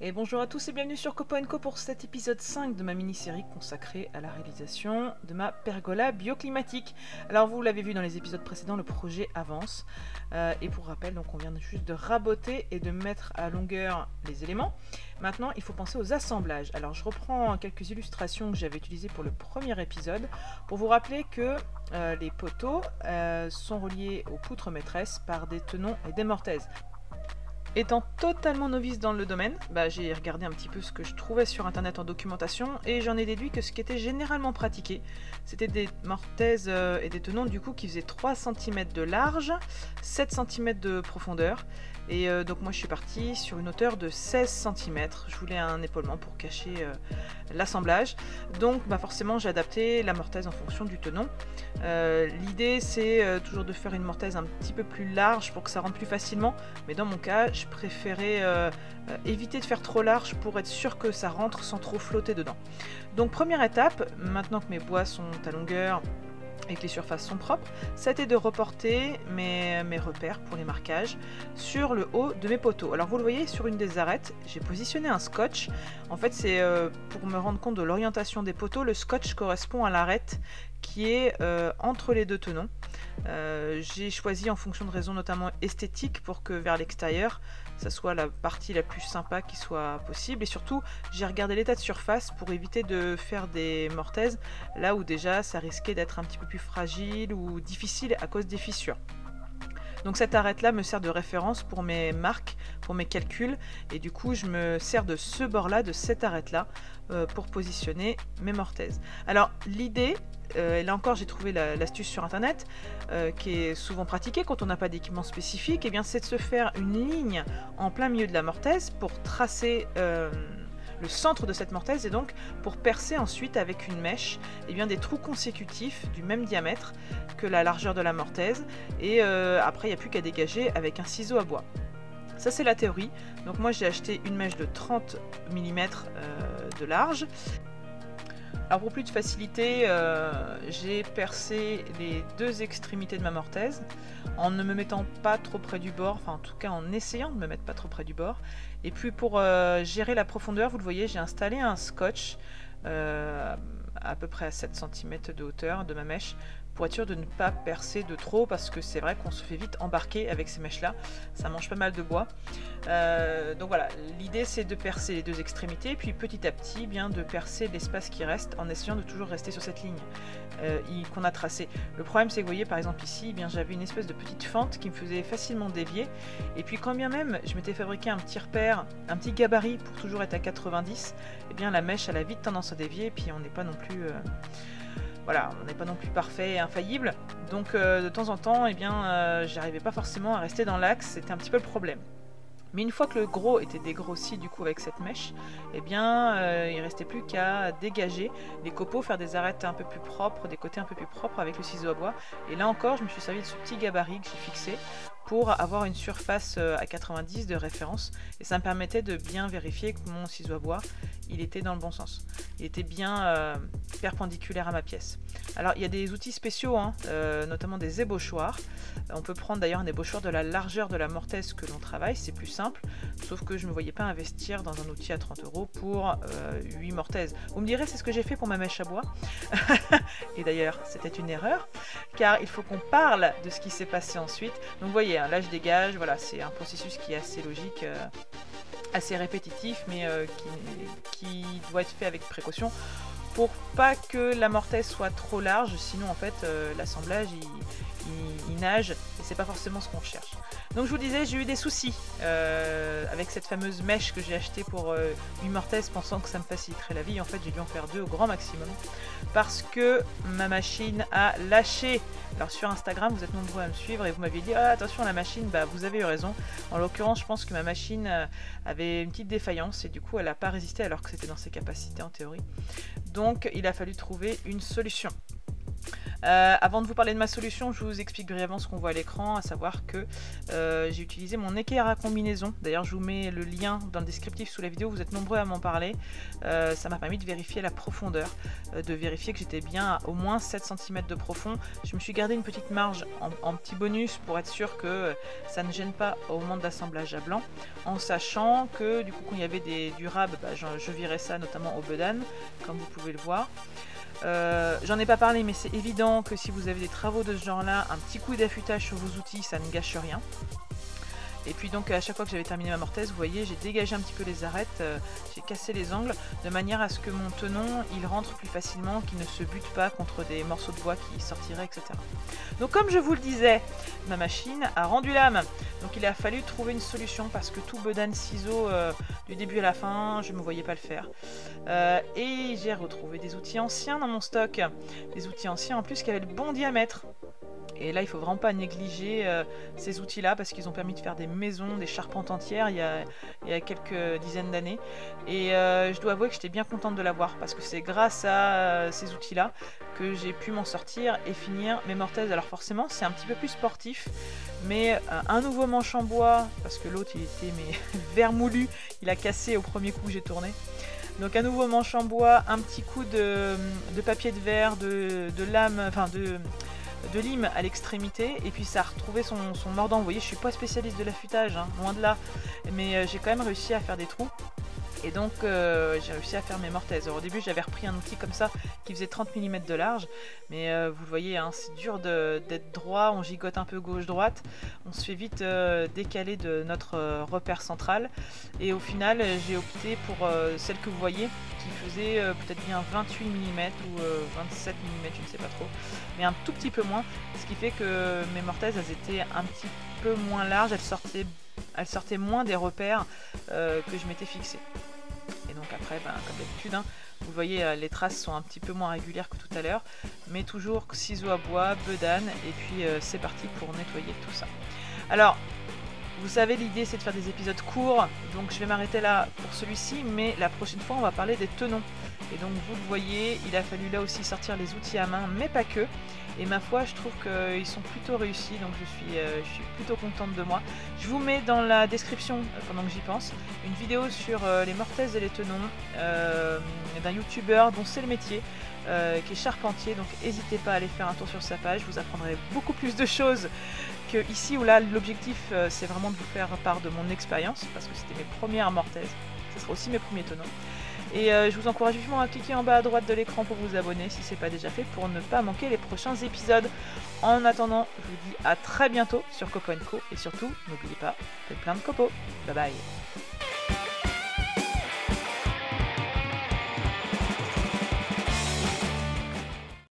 Et bonjour à tous et bienvenue sur Copo & Co pour cet épisode 5 de ma mini-série consacrée à la réalisation de ma pergola bioclimatique. Alors vous l'avez vu dans les épisodes précédents, le projet avance. Et pour rappel, donc on vient juste de raboter et de mettre à longueur les éléments. Maintenant, il faut penser aux assemblages. Alors je reprends quelques illustrations que j'avais utilisées pour le premier épisode pour vous rappeler que les poteaux sont reliés aux poutres maîtresses par des tenons et des mortaises. Étant totalement novice dans le domaine, j'ai regardé un petit peu ce que je trouvais sur internet en documentation et j'en ai déduit que ce qui était généralement pratiqué, c'était des mortaises et des tenons du coup qui faisaient 3 cm de large, 7 cm de profondeur. Et donc moi je suis partie sur une hauteur de 16 cm. Je voulais un épaulement pour cacher l'assemblage. Donc forcément j'ai adapté la mortaise en fonction du tenon. L'idée c'est toujours de faire une mortaise un petit peu plus large pour que ça rentre plus facilement. Mais dans mon cas je préférais éviter de faire trop large pour être sûr que ça rentre sans trop flotter dedans. Donc première étape, maintenant que mes bois sont à longueur et que les surfaces sont propres, ça a été de reporter mes repères pour les marquages sur le haut de mes poteaux. Alors vous le voyez sur une des arêtes, j'ai positionné un scotch. En fait c'est pour me rendre compte de l'orientation des poteaux, le scotch correspond à l'arête qui est entre les deux tenons. J'ai choisi en fonction de raisons notamment esthétiques pour que vers l'extérieur ça soit la partie la plus sympa qui soit possible, et surtout j'ai regardé l'état de surface pour éviter de faire des mortaises là où déjà ça risquait d'être un petit peu plus fragile ou difficile à cause des fissures. Donc cette arête là me sert de référence pour mes marques, pour mes calculs, et du coup je me sers de ce bord là, de cette arête là pour positionner mes mortaises. Alors l'idée, et là encore j'ai trouvé l'astuce sur internet qui est souvent pratiquée quand on n'a pas d'équipement spécifique, et bien c'est de se faire une ligne en plein milieu de la mortaise pour tracer le centre de cette mortaise, et donc pour percer ensuite avec une mèche des trous consécutifs du même diamètre que la largeur de la mortaise, et après il n'y a plus qu'à dégager avec un ciseau à bois. Ça c'est la théorie. Donc moi j'ai acheté une mèche de 30 mm de large. Alors pour plus de facilité, j'ai percé les deux extrémités de ma mortaise en ne me mettant pas trop près du bord, enfin en tout cas en essayant de me mettre pas trop près du bord. Et puis pour gérer la profondeur, vous le voyez, j'ai installé un scotch à peu près à 7 cm de hauteur de ma mèche pour être sûr de ne pas percer de trop, parce que c'est vrai qu'on se fait vite embarquer avec ces mèches là, ça mange pas mal de bois. Donc voilà, l'idée c'est de percer les deux extrémités, puis petit à petit de percer l'espace qui reste en essayant de toujours rester sur cette ligne qu'on a tracée. Le problème c'est que vous voyez par exemple ici, j'avais une espèce de petite fente qui me faisait facilement dévier, et puis quand bien même je m'étais fabriqué un petit repère, un petit gabarit pour toujours être à 90, la mèche elle a vite tendance à dévier, et puis on n'est pas non plus voilà, on n'est pas non plus parfait et infaillible, donc de temps en temps, j'arrivais pas forcément à rester dans l'axe, c'était un petit peu le problème. Mais une fois que le gros était dégrossi du coup avec cette mèche, il restait plus qu'à dégager les copeaux, faire des arêtes un peu plus propres, des côtés un peu plus propres avec le ciseau à bois. Et là encore, je me suis servi de ce petit gabarit que j'ai fixé pour avoir une surface à 90 de référence, et ça me permettait de bien vérifier que mon ciseau à bois il était dans le bon sens, il était bien perpendiculaire à ma pièce. Alors il y a des outils spéciaux, notamment des ébauchoirs. On peut prendre d'ailleurs un ébauchoir de la largeur de la mortaise que l'on travaille, c'est plus simple, sauf que je ne me voyais pas investir dans un outil à 30 € pour 8 mortaises. Vous me direz, c'est ce que j'ai fait pour ma mèche à bois. Et d'ailleurs c'était une erreur, car il faut qu'on parle de ce qui s'est passé ensuite. Donc vous voyez, là je dégage, voilà, c'est un processus qui est assez logique, assez répétitif, mais qui doit être fait avec précaution pour pas que la mortaise soit trop large, sinon en fait l'assemblage il nage, et c'est pas forcément ce qu'on recherche. Donc je vous disais, j'ai eu des soucis avec cette fameuse mèche que j'ai achetée pour 8 mortaises, pensant que ça me faciliterait la vie. En fait j'ai dû en faire 2 au grand maximum, parce que ma machine a lâché. Alors sur Instagram vous êtes nombreux à me suivre et vous m'aviez dit attention la machine, vous avez eu raison. En l'occurrence je pense que ma machine avait une petite défaillance, et du coup elle n'a pas résisté alors que c'était dans ses capacités en théorie. Donc il a fallu trouver une solution. Avant de vous parler de ma solution, je vous explique brièvement ce qu'on voit à l'écran, à savoir que j'ai utilisé mon équerre à combinaison. D'ailleurs, je vous mets le lien dans le descriptif sous la vidéo, vous êtes nombreux à m'en parler. Ça m'a permis de vérifier la profondeur, de vérifier que j'étais bien à au moins 7 cm de profond. Je me suis gardé une petite marge en petit bonus pour être sûr que ça ne gêne pas au moment de l'assemblage à blanc, en sachant que du coup quand il y avait du rab, je virais ça notamment au bedan, comme vous pouvez le voir. J'en ai pas parlé, mais c'est évident que si vous avez des travaux de ce genre là, un petit coup d'affûtage sur vos outils, ça ne gâche rien. Et puis donc à chaque fois que j'avais terminé ma mortaise, vous voyez, j'ai dégagé un petit peu les arêtes, j'ai cassé les angles, de manière à ce que mon tenon, il rentre plus facilement, qu'il ne se bute pas contre des morceaux de bois qui sortiraient, etc. Donc comme je vous le disais, ma machine a rendu l'âme. Donc il a fallu trouver une solution, parce que tout bedan ciseau du début à la fin, je ne me voyais pas le faire. Et j'ai retrouvé des outils anciens dans mon stock, des outils anciens en plus qui avaient le bon diamètre. Et là, il ne faut vraiment pas négliger ces outils-là, parce qu'ils ont permis de faire des maisons, des charpentes entières il y a quelques dizaines d'années. Et je dois avouer que j'étais bien contente de l'avoir, parce que c'est grâce à ces outils-là que j'ai pu m'en sortir et finir mes mortaises. Alors forcément, c'est un petit peu plus sportif, mais un nouveau manche en bois, parce que l'autre, il était vermoulu, il a cassé au premier coup que j'ai tourné. Donc un nouveau manche en bois, un petit coup de papier de verre, de lame, enfin de lime à l'extrémité, et puis ça a retrouvé son mordant. Vous voyez, je suis pas spécialiste de l'affûtage, hein, loin de là, mais j'ai quand même réussi à faire des trous. Et donc j'ai réussi à faire mes mortaises. Alors, au début j'avais repris un outil comme ça qui faisait 30 mm de large, mais vous le voyez, hein, c'est dur d'être droit, on gigote un peu gauche-droite, on se fait vite décaler de notre repère central, et au final j'ai opté pour celle que vous voyez, qui faisait peut-être bien 28 mm ou 27 mm, je ne sais pas trop, mais un tout petit peu moins, ce qui fait que mes mortaises, elles étaient un petit peu moins larges, elles sortaient moins des repères que je m'étais fixé. Et donc après, comme d'habitude, hein, vous voyez, les traces sont un petit peu moins régulières que tout à l'heure, mais toujours ciseaux à bois, bedan, et puis c'est parti pour nettoyer tout ça. Alors, vous savez, l'idée c'est de faire des épisodes courts, donc je vais m'arrêter là pour celui-ci, mais la prochaine fois on va parler des tenons. Et donc vous le voyez, il a fallu là aussi sortir les outils à main, mais pas que. Et ma foi, je trouve qu'ils sont plutôt réussis, donc je suis plutôt contente de moi. Je vous mets dans la description, pendant que j'y pense, une vidéo sur les mortaises et les tenons d'un youtubeur dont c'est le métier, qui est charpentier, donc n'hésitez pas à aller faire un tour sur sa page, vous apprendrez beaucoup plus de choses que ici où là l'objectif c'est vraiment de vous faire part de mon expérience, parce que c'était mes premières mortaises, ce sera aussi mes premiers tenons. Et je vous encourage vivement à cliquer en bas à droite de l'écran pour vous abonner si ce n'est pas déjà fait, pour ne pas manquer les prochains épisodes. En attendant, je vous dis à très bientôt sur Copo & Co, et surtout, n'oubliez pas, faites plein de copeaux. Bye bye.